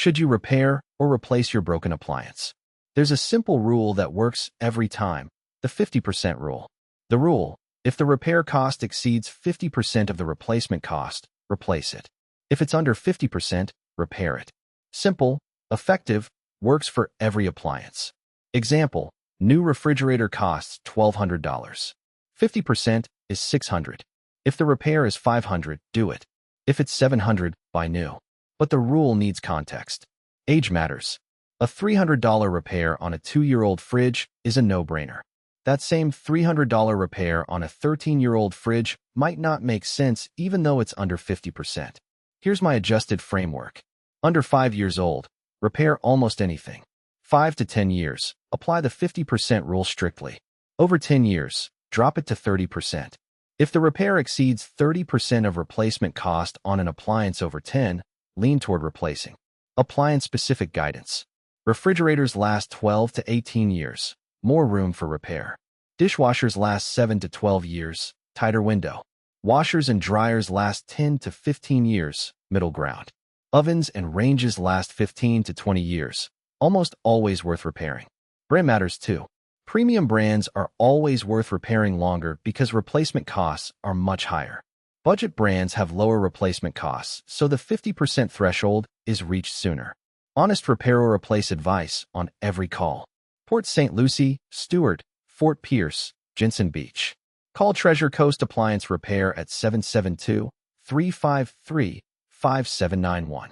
Should you repair or replace your broken appliance? There's a simple rule that works every time, the 50% rule. The rule: if the repair cost exceeds 50% of the replacement cost, replace it. If it's under 50%, repair it. Simple, effective, works for every appliance. Example: new refrigerator costs $1,200. 50% is $600. If the repair is $500, do it. If it's $700, buy new. But the rule needs context. Age matters. A $300 repair on a 2-year-old fridge is a no-brainer. That same $300 repair on a 13-year-old fridge might not make sense even though it's under 50%. Here's my adjusted framework. Under 5 years old, repair almost anything. 5 to 10 years, apply the 50% rule strictly. Over 10 years, drop it to 30%. If the repair exceeds 30% of replacement cost on an appliance over 10, lean toward replacing. Appliance-specific guidance. Refrigerators last 12 to 18 years, more room for repair. Dishwashers last 7 to 12 years, tighter window. Washers and dryers last 10 to 15 years, middle ground. Ovens and ranges last 15 to 20 years, almost always worth repairing. Brand matters too. Premium brands are always worth repairing longer because replacement costs are much higher. Budget brands have lower replacement costs, so the 50% threshold is reached sooner. Honest repair or replace advice on every call. Port St. Lucie, Stewart, Fort Pierce, Jensen Beach. Call Treasure Coast Appliance Repair at 772-353-5791.